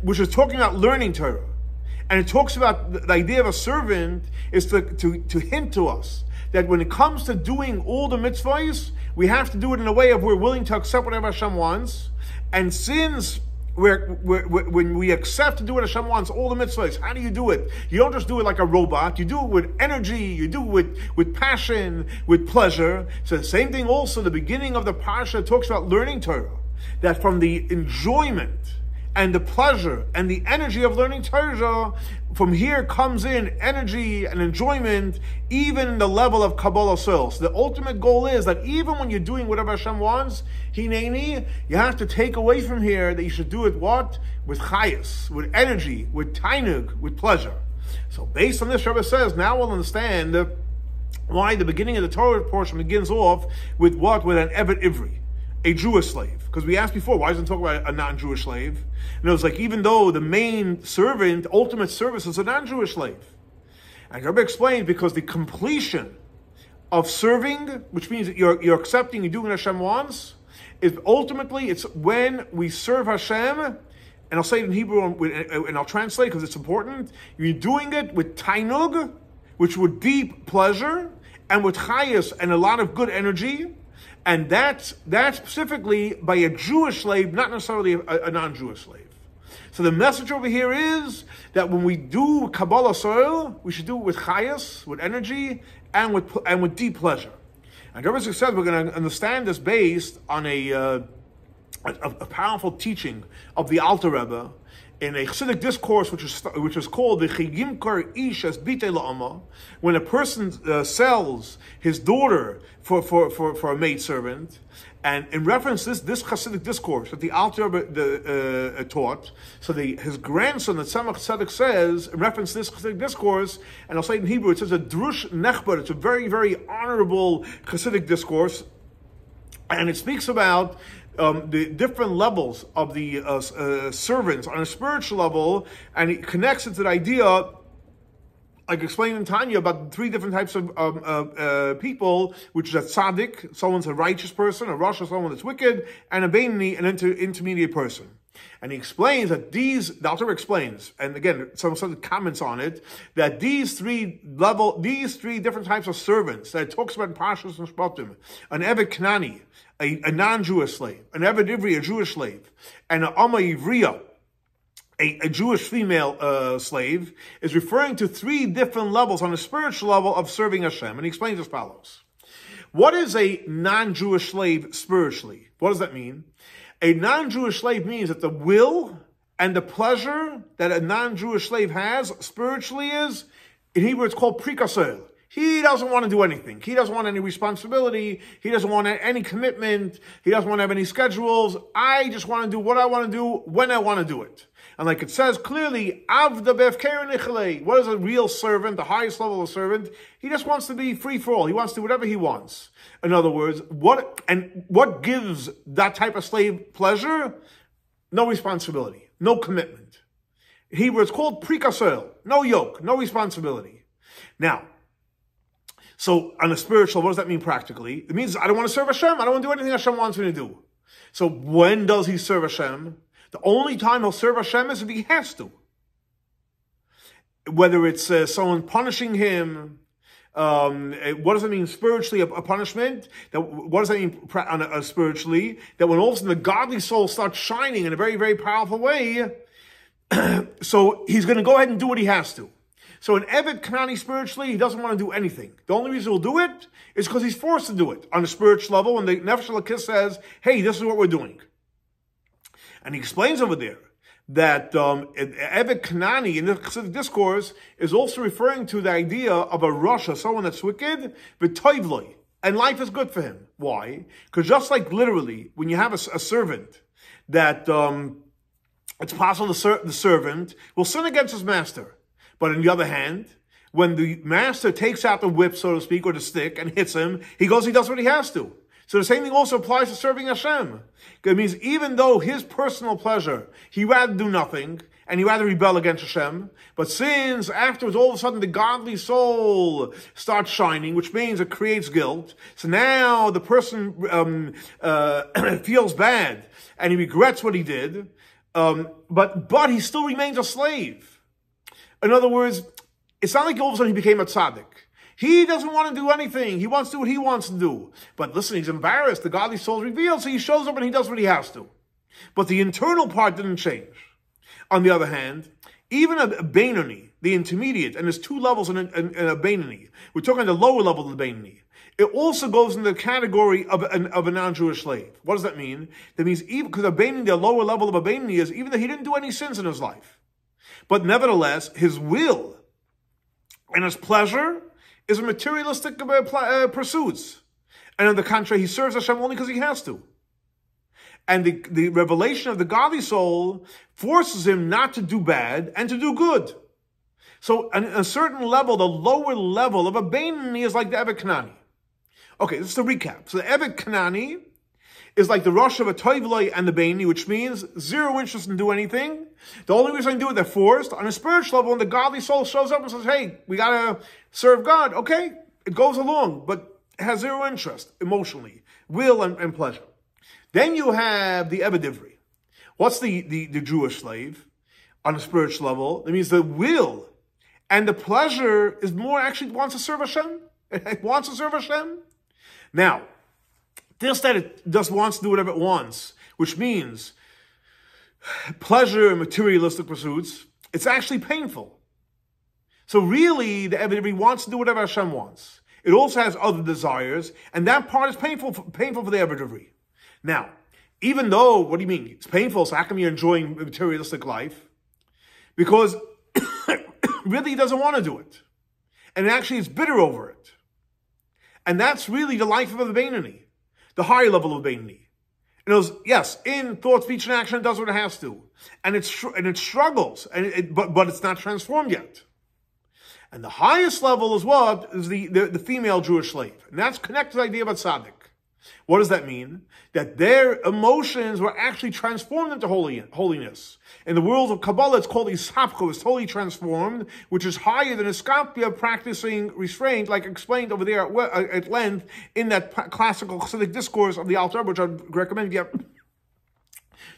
which is talking about learning Torah, and it talks about the idea of a servant, is to hint to us that when it comes to doing all the mitzvahs, we have to do it in a way of we're willing to accept whatever Hashem wants. And since when we accept to do what Hashem wants, all the mitzvahs, how do you do it? You don't just do it like a robot. You do it with energy. You do it with passion, with pleasure. So the same thing also, the beginning of the Parsha talks about learning Torah. That from the enjoyment and the pleasure and the energy of learning Torah, from here comes in energy and enjoyment, even the level of Kabbalah souls. The ultimate goal is that even when you're doing whatever Hashem wants, Hineni, you have to take away from here that you should do it what? With chayas, with energy, with tainug, with pleasure. So based on this, Rebbe says, now we'll understand why the beginning of the Torah portion begins off with what? With an Evet Ivri. a Jewish slave. Because we asked before, why doesn't it talk about a non-Jewish slave? And it was like, even though the main servant, ultimate service, is a non-Jewish slave. And Rabbi explained, because the completion of serving, which means that you're accepting, you're doing what Hashem wants, is ultimately, it's when we serve Hashem, and I'll say it in Hebrew, and I'll translate because it's important, you're doing it with tainug, which with deep pleasure, and with chayas, and a lot of good energy, and that's specifically by a Jewish slave, not necessarily a non-Jewish slave. So the message over here is that when we do Kabbalah soil, we should do it with chayas, with energy, and with deep pleasure. And Rabbi Yitzchok said we're going to understand this based on a powerful teaching of the Alter Rebbe in a Chassidic discourse which is called the Yimkar Ish as Bitei La'ama, when a person sells his daughter for a maidservant. And in reference to this Chassidic discourse that the Alter Rebbe taught, so his grandson, the Tzemach Tzedek, says, in reference to this Chassidic discourse, and I'll say it in Hebrew, it says a drush nechbad, it's a very, very honorable Chassidic discourse, and it speaks about the different levels of the servants on a spiritual level, and it connects it to the idea, like explained in Tanya, about three different types of people, which is a tzaddik, someone's a righteous person, a rasha, someone that's wicked, and a beinoni, an intermediate person. And he explains that the Alter explains, and again, some comments on it, that these three different types of servants that it talks about in Parshas Mishpatim, an Eved Knani, a non-Jewish slave, an Eved Ivri, a Jewish slave, and an Amma Ivriya, a Jewish female slave, is referring to three different levels on a spiritual level of serving Hashem. And he explains as follows. What is a non-Jewish slave spiritually? What does that mean? A non-Jewish slave means that the will and the pleasure that a non-Jewish slave has spiritually is, in Hebrew it's called prikasel. He doesn't want to do anything. He doesn't want any responsibility. He doesn't want any commitment. He doesn't want to have any schedules. I just want to do what I want to do when I want to do it. And like it says clearly, Avda befker nichalei. What is a real servant, the highest level of servant? He just wants to be free for all. He wants to do whatever he wants. In other words, what gives that type of slave pleasure? No responsibility, no commitment. In Hebrew, it's called prikasel, no yoke, no responsibility. Now, so on a spiritual, what does that mean practically? It means I don't want to serve Hashem. I don't want to do anything Hashem wants me to do. So when does he serve Hashem? The only time he'll serve Hashem is if he has to. Whether it's someone punishing him, what does it mean spiritually, a punishment? What does that mean spiritually? That when all of a sudden the godly soul starts shining in a very, very powerful way, so he's going to go ahead and do what he has to. So an Eved Kanani spiritually, he doesn't want to do anything. The only reason he'll do it is because he's forced to do it on a spiritual level when the Nefesh Elokis says, hey, this is what we're doing. And he explains over there that Eved Kanani in the Chassidic discourse is also referring to the idea of a rasha, someone that's wicked, v'toivloi, and life is good for him. Why? Because just like literally, when you have a servant that it's possible the servant will sin against his master. But on the other hand, when the master takes out the whip, so to speak, or the stick, and hits him, he does what he has to. So the same thing also applies to serving Hashem. It means even though his personal pleasure, he'd rather do nothing, and he'd rather rebel against Hashem, but since afterwards all of a sudden the godly soul starts shining, which means it creates guilt, so now the person feels bad, and he regrets what he did, but he still remains a slave. In other words, it's not like all of a sudden he became a tzaddik. He doesn't want to do anything. He wants to do what he wants to do. But listen, he's embarrassed. The godly soul is revealed, so he shows up and he does what he has to. But the internal part didn't change. On the other hand, even a beinoni, the intermediate, and there's two levels in a beinoni. We're talking the lower level of the beinoni. It also goes in the category of a non-Jewish slave. What does that mean? That means even because a beinoni, the lower level of a beinoni is even though he didn't do any sins in his life. But nevertheless, his will and his pleasure is a materialistic pursuits. And on the contrary, he serves Hashem only because he has to. And the revelation of the godly soul forces him not to do bad and to do good. So on a certain level, the lower level of a beinoni is like the Eved Kanani. Okay, this is the recap. So the Eved Kanani is like the rush of a toivloi and the beinoni, which means zero interest in doing anything. The only reason I do it, they're forced. On a spiritual level, when the godly soul shows up and says, hey, we got to serve God, okay, it goes along, but it has zero interest emotionally, will and pleasure. Then you have the Eved Ivri. What's the Jewish slave on a spiritual level? That means the will and the pleasure is more actually wants to serve Hashem. It wants to serve Hashem. Now, this that it just wants to do whatever it wants, which means pleasure and materialistic pursuits, it's actually painful. So really, the Eved Ivri wants to do whatever Hashem wants. It also has other desires, and that part is painful for the Eved Ivri. Now, even though, what do you mean? It's painful, so how come you're enjoying materialistic life? Because really he doesn't want to do it. And actually it's bitter over it. And that's really the life of the beinoni, the higher level of beinoni. Yes, in thought, speech, and action, it does what it has to. And it struggles, but it's not transformed yet. And the highest level is what? Is the female Jewish slave. And that's connected to the idea about tzaddik. What does that mean? That their emotions were actually transformed into holiness. In the world of Kabbalah, it's called Ishapcho, it's totally transformed, which is higher than Iskapia, practicing restraint, like explained over there at length in that classical Chassidic discourse of the Alter Rebbe, which I'd recommend you have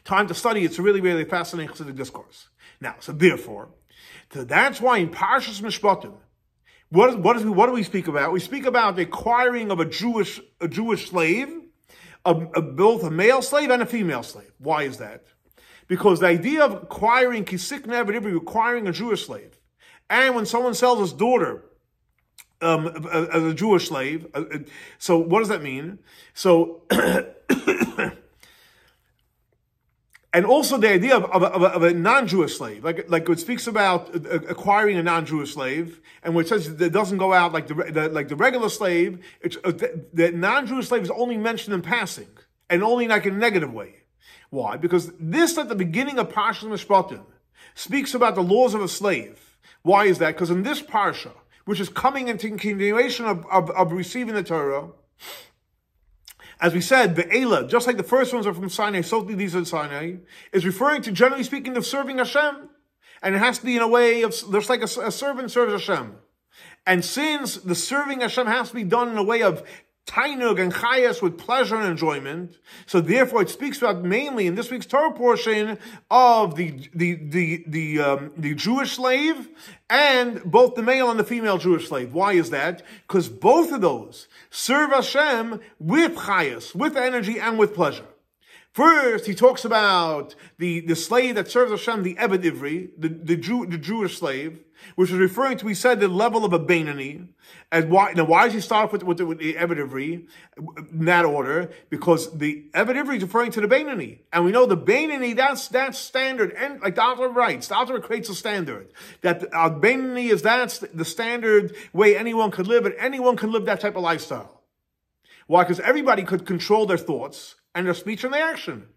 time to study. It's a really, really fascinating Chassidic discourse. Now, so therefore, that's why in Parshas Mishpatim, what do we speak about? We speak about the acquiring of a Jewish slave, both a male slave and a female slave. Why is that? Because the idea of acquiring kisik never acquiring a Jewish slave, and when someone sells his daughter as a Jewish slave, so what does that mean? So. And also the idea of a non-Jewish slave, like it speaks about acquiring a non-Jewish slave, and where it says it doesn't go out like the regular slave. The non-Jewish slave is only mentioned in passing, and only like in a negative way. Why? Because this at the beginning of Parshas Mishpatim speaks about the laws of a slave. Why is that? Because in this parsha, which is coming into continuation of receiving the Torah, as we said, Ve'ela, just like the first ones are from Sinai, so these are Sinai, is referring to, generally speaking, of serving Hashem. And it has to be in a way of, just like a servant serves Hashem. And since the serving Hashem has to be done in a way of tainug and chayas, with pleasure and enjoyment, so therefore it speaks about mainly in this week's Torah portion of the Jewish slave and both the male and the female Jewish slave. Why is that? Because both of those serve Hashem with chayas, with energy and with pleasure. First, he talks about the slave that serves Hashem, the Eved Ivri, the Jewish slave, which is referring to, we said, the level of a beinoni. And why does he start with the Eved Ivri in that order? Because the Eved Ivri is referring to the beinoni. And we know the beinoni, that's standard. And like the Alter writes, the Alter creates a standard. That beinoni that's the standard way anyone could live, and anyone can live that type of lifestyle. Why? Because everybody could control their thoughts and their speech and their action.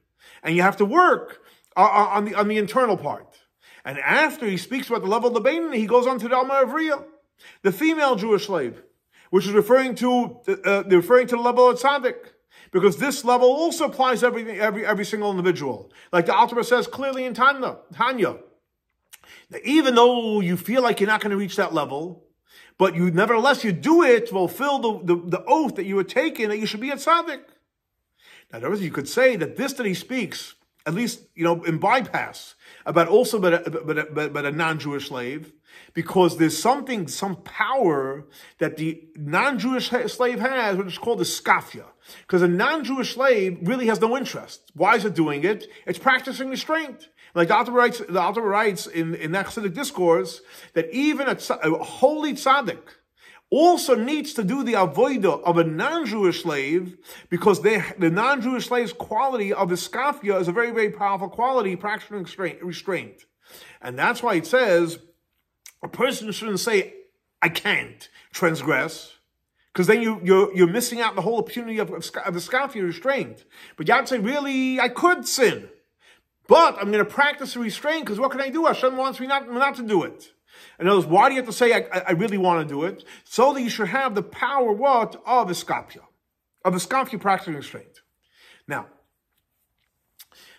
And you have to work on the internal part. And after he speaks about the level of the beinoni, he goes on to the Alma Avriya, the female Jewish slave, which is referring to the level of tzaddik, because this level also applies to every single individual. Like the Alter says clearly in Tanya. Now, even though you feel like you're not going to reach that level, but nevertheless you do it to fulfill the oath that you were taken, that you should be a tzaddik. Now, in other words, you could say that this that he speaks, at least, in bypass, about a non-Jewish slave, because there's some power that the non-Jewish slave has, which is called the skafia. Because a non-Jewish slave really has no interest. Why is it doing it? It's practicing restraint. Like the Alter writes in that Chassidic discourse, that even a holy tzaddik also needs to do the avodah of a non-Jewish slave, because the non-Jewish slave's quality of iskafia is a very, very powerful quality, practicing restraint. And that's why it says a person shouldn't say, I can't transgress, because then you're missing out the whole opportunity of iskafia, restraint. But you have to say, really, I could sin, but I'm going to practice restraint, because what can I do? Hashem wants me not to do it. In other words, why do you have to say, I really want to do it? So that you should have the power, of iskapia practicing restraint. Now,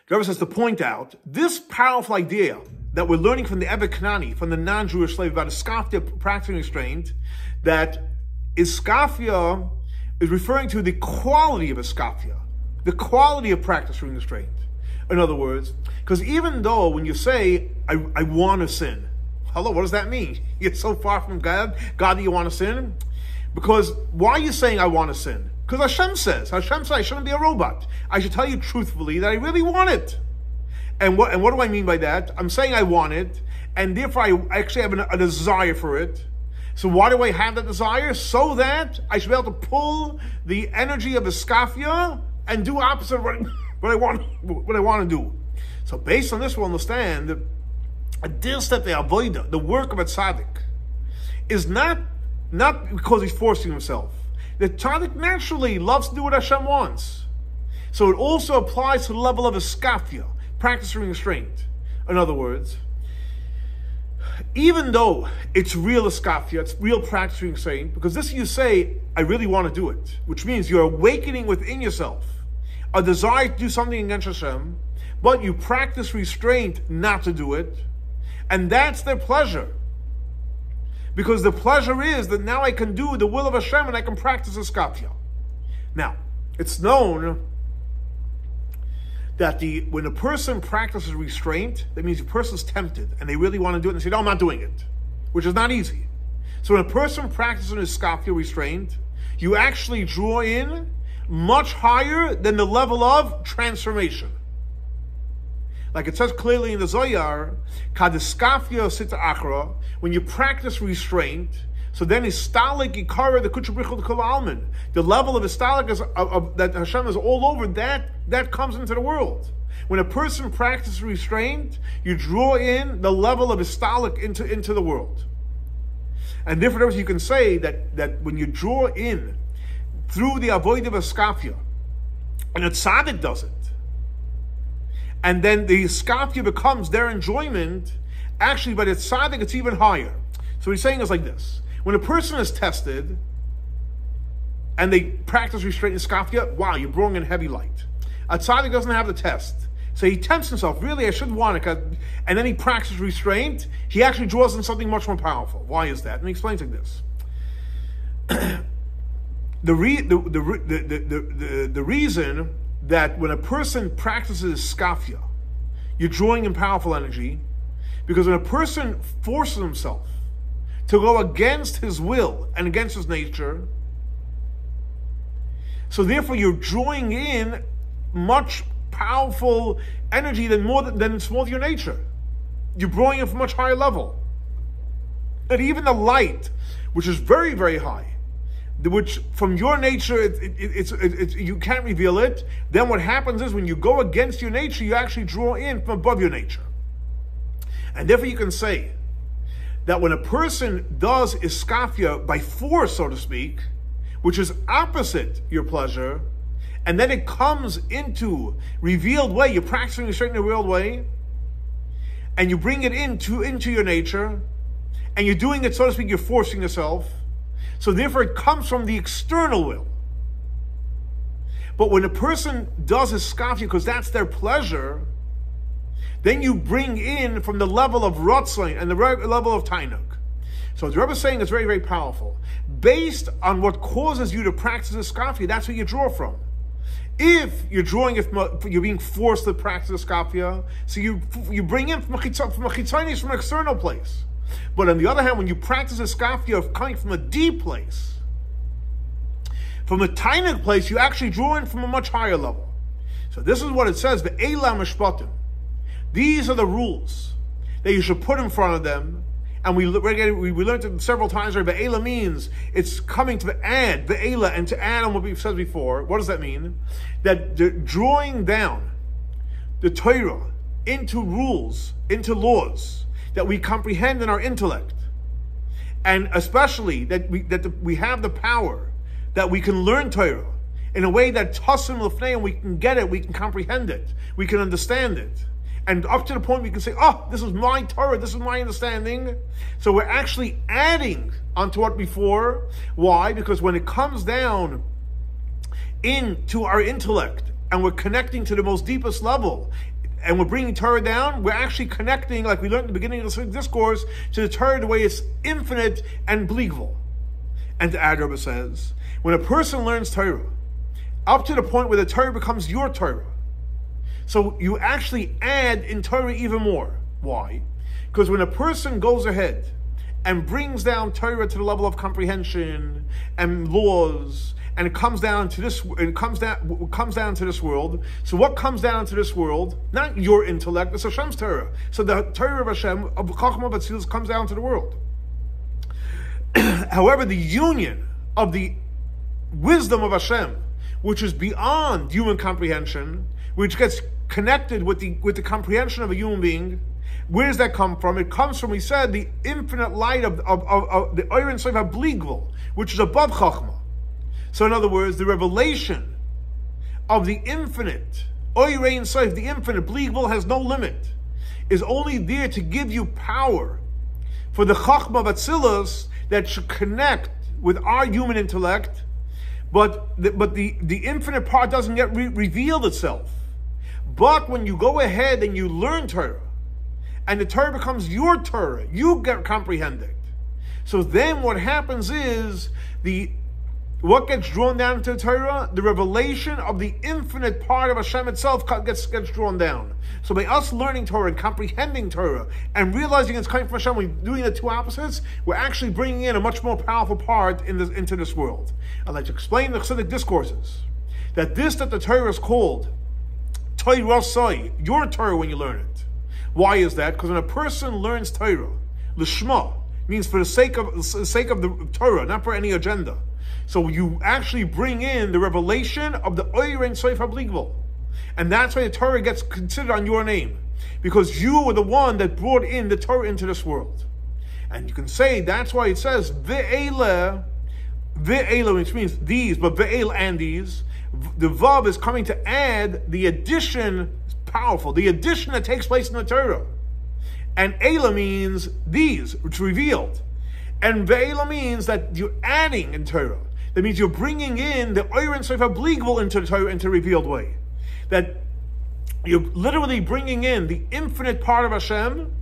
the Rebbe says to point out this powerful idea that we're learning from the Eved Kanani, from the non-Jewish slave, about iskafia, practicing restraint, that iskafia is referring to the quality of iskafia, the quality of practicing restraint. In other words, because even though when you say, I want to sin, hello, what does that mean? You're so far from God that you want to sin? Because why are you saying I want to sin? Because Hashem says I shouldn't be a robot. I should tell you truthfully that I really want it. And what do I mean by that? I'm saying I want it, and therefore I actually have a desire for it. So why do I have that desire? So that I should be able to pull the energy of iskafia and do opposite of what I want to do. So based on this, we'll understand that a deal step the avoida, the work of a tzaddik, is not because he's forcing himself. The tzaddik naturally loves to do what Hashem wants. So it also applies to the level of iskafia, practicing restraint. In other words, even though it's real iskafia, it's real practicing restraint, because this you say, I really want to do it, which means you're awakening within yourself a desire to do something against Hashem, but you practice restraint not to do it, and that's their pleasure. Because the pleasure is that now I can do the will of Hashem and I can practice iskafia. Now, it's known that when a person practices restraint, that means the person's tempted and they really want to do it and they say, no, I'm not doing it, which is not easy. So when a person practices iskafia restraint, you actually draw in much higher than the level of transformation. Like it says clearly in the Zohar, Kadiskafia Sita Achra, when you practice restraint, so then istalik ikara the kuchabrichel kol almin. The level of istalik is that Hashem is all over, that comes into the world. When a person practices restraint, you draw in the level of istalik into the world. And therefore you can say that when you draw in through the avoid of iskafia, and a tzaddik does it, and then the iskafia becomes their enjoyment, actually by the tzaddik it's even higher. So what he's saying is like this. When a person is tested, and they practice restraint iskafia, wow, you're bringing in heavy light. A tzaddik doesn't have the test. So he tempts himself, really I shouldn't want it, and then he practices restraint, he actually draws in something much more powerful. Why is that? And he explains like this. The reason that when a person practices iskafia, you're drawing in powerful energy, because when a person forces himself to go against his will and against his nature, so therefore you're drawing in much powerful energy than it's more your nature. You're drawing it from a much higher level. And even the light, which is very, very high, which from your nature, it's you can't reveal it, then what happens is when you go against your nature, you actually draw in from above your nature. And therefore you can say that when a person does iskafia by force, so to speak, which is opposite your pleasure, and then it comes into revealed way, you're practicing restraint in a real way, and you bring it into your nature, and you're doing it, so to speak, you're forcing yourself, so therefore it comes from the external will. But when a person does iskafia, because that's their pleasure, then you bring in from the level of Ratzon and the level of Tainuk. So what the Rebbe is saying is very, very powerful. Based on what causes you to practice iskafia, that's where you draw from. If you're drawing it from, you're being forced to practice iskafia, so you bring in from a chitzonius, from an external place. But on the other hand, when you practice iskafia coming from a deep place, from a Tainuk place, you actually draw in from a much higher level. So this is what it says, Ve'ela המשפטים. These are the rules that you should put in front of them. And we learned it several times. Ve'ela means it's coming to add, ve'ela, and to add on what we've said before. What does that mean? That drawing down the Torah into rules, into laws that we comprehend in our intellect, and especially that we have the power that we can learn Torah in a way that tasim l'fnei, and we can get it, we can comprehend it, we can understand it. And up to the point we can say, oh, this is my Torah, this is my understanding. So we're actually adding onto what before. Why? Because when it comes down into our intellect and we're connecting to the most deepest level, and we're bringing Torah down, we're actually connecting, like we learned at the beginning of the discourse, to the Torah the way it's infinite and bleakable. And the Rebbe says, when a person learns Torah, up to the point where the Torah becomes your Torah, so you actually add in Torah even more. Why? Because when a person goes ahead and brings down Torah to the level of comprehension and laws, and it comes down to this, it comes down to this world. So what comes down to this world? Not your intellect, it's Hashem's Torah. So the Torah of Hashem, of Chachma Batzilus, comes down to the world. However, the union of the wisdom of Hashem, which is beyond human comprehension, which gets connected with the comprehension of a human being, where does that come from? It comes from, we said, the infinite light of the Oyer Sof HaBligvul, which is above Chachma. So in other words, the revelation of the infinite, Oyer Sof, the infinite, Bligvul has no limit, is only there to give you power for the Chachma Batzilus that should connect with our human intellect, but the infinite part doesn't get revealed itself. But when you go ahead and you learn Torah, and the Torah becomes your Torah, you get comprehended. So then what happens is, what gets drawn down into the Torah? The revelation of the infinite part of Hashem itself gets drawn down. So by us learning Torah and comprehending Torah and realizing it's coming from Hashem, we're doing the two opposites, we're actually bringing in a much more powerful part into this world. I'd like to explain the Chassidic discourses, that the Torah is called Torah Soy, your Torah when you learn it. Why is that? Because when a person learns Torah, Lishma means for the sake of the Torah, not for any agenda. So you actually bring in the revelation of the Oyer Sof HaBligvul. And that's why the Torah gets considered on your name. Because you were the one that brought in the Torah into this world. And you can say, that's why it says, Ve'ela, which means these, but Ve'el and these. The Vav is coming to add the addition, powerful, the addition that takes place in the Torah. And Eila means these, which is revealed. And Ve'ela means that you're adding in Torah. That means you're bringing in the Oyer Sof HaBligvul into the Torah into a revealed way. That you're literally bringing in the infinite part of Hashem,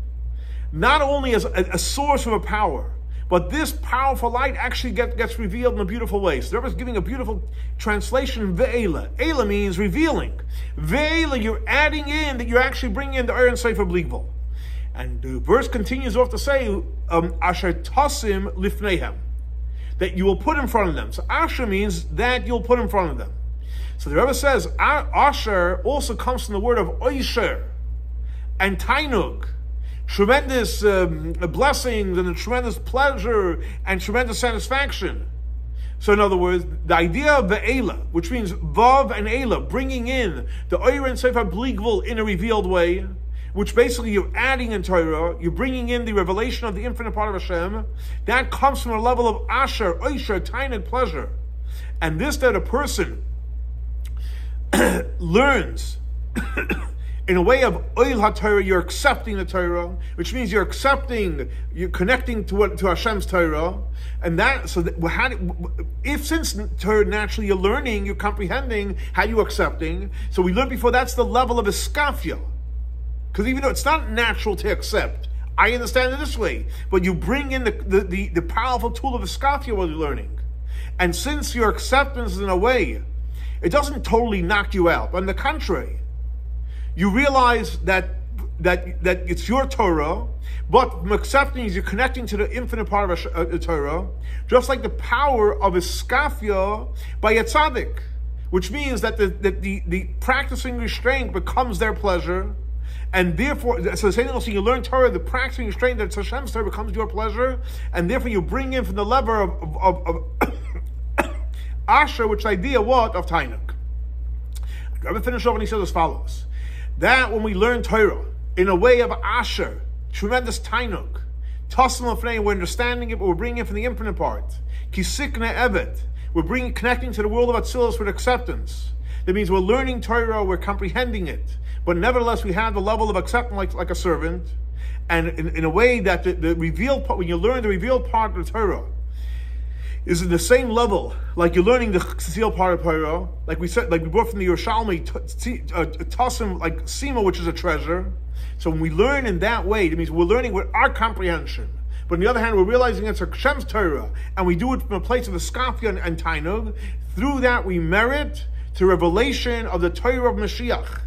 not only as a source of a power, but this powerful light actually gets revealed in a beautiful way. So the Rebbe is giving a beautiful translation, Ve'ela. Eila means revealing. Ve'ela, you're adding in, that you're actually bringing in the Oyer Sof HaBligvul. And the verse continues off to say, Asher Tasim Lifneihem, that you will put in front of them. So Asher means that you'll put in front of them. So the Rebbe says, Asher also comes from the word of Oisher and Tainug, tremendous blessings and a tremendous pleasure and tremendous satisfaction. So in other words, the idea of the Ve'ela, which means Vav and Eila, bringing in the Oyer Sof HaBligvul in a revealed way, which basically you're adding in Torah, you're bringing in the revelation of the infinite part of Hashem, that comes from a level of Asher, Oisher, Tainug, pleasure. And this that a person learns in a way of Oil HaTorah, you're accepting the Torah, which means you're connecting to Hashem's Torah, and that, so that, since Torah naturally you're learning, you're comprehending, how you're accepting, so we learned before that's the level of Iskafia, because even though it's not natural to accept, I understand it this way, but you bring in the powerful tool of Iskafia while you're learning, and since your acceptance is in a way, it doesn't totally knock you out, but on the contrary, you realize that it's your Torah, but from accepting you're connecting to the infinite part of the Torah, just like the power of Iskafia by a tzaddik, which means that the practicing restraint becomes their pleasure, and therefore, so you learn Torah, the practicing restraint that's Hashem's Torah becomes your pleasure, and therefore you bring in from the level of Asher, which idea what? Of Tainuk. I'm going to finish off and he says as follows. That when we learn Torah in a way of Asher, tremendous Tainuk, Tasim Lefnei, we're understanding it, but we're bringing it from the infinite part. Kisikne Evet, we're connecting to the world of Atzilus with acceptance. That means we're learning Torah, we're comprehending it, but nevertheless we have the level of acceptance like a servant, and in a way that the revealed part, when you learn the revealed part of the Torah, is in the same level, like you're learning the Chsil part of Torah, like we said, like we brought from the Yerushalmi, h'tשמ, like Sima, which is a treasure. So when we learn in that way, it means we're learning with our comprehension. But on the other hand, we're realizing it's Hashem's Torah, and we do it from a place of Eskafia and Tainug. Through that, we merit to revelation of the Torah of Mashiach,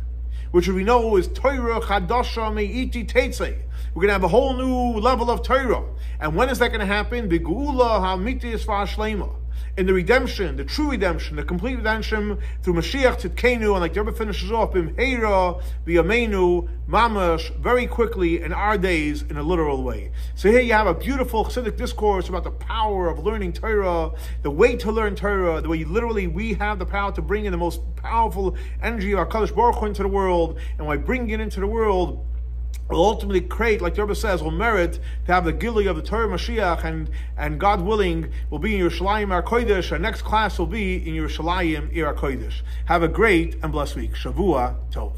which we know is Torah Chadasha Me'iti Tetzei. We're going to have a whole new level of Torah. And when is that going to happen? The Geula HaMitis V'Hashlema. In the redemption, the true redemption, the complete redemption through Mashiach Tzidkenu, and like the Rebbe finishes off, B'mheira V'yameinu Mamash, very quickly in our days, in a literal way. So here you have a beautiful Chassidic discourse about the power of learning Torah, the way to learn Torah, the way literally we have the power to bring in the most powerful energy of our Kadosh Baruch Hu into the world, and by bringing it into the world, will ultimately create, like the Rebbe says, will merit to have the Gili of the Torah Mashiach, and God willing, will be in Yerushalayim Ar Kodesh. Our next class will be in Yerushalayim Ir Kodesh. Have a great and blessed week. Shavua Tov.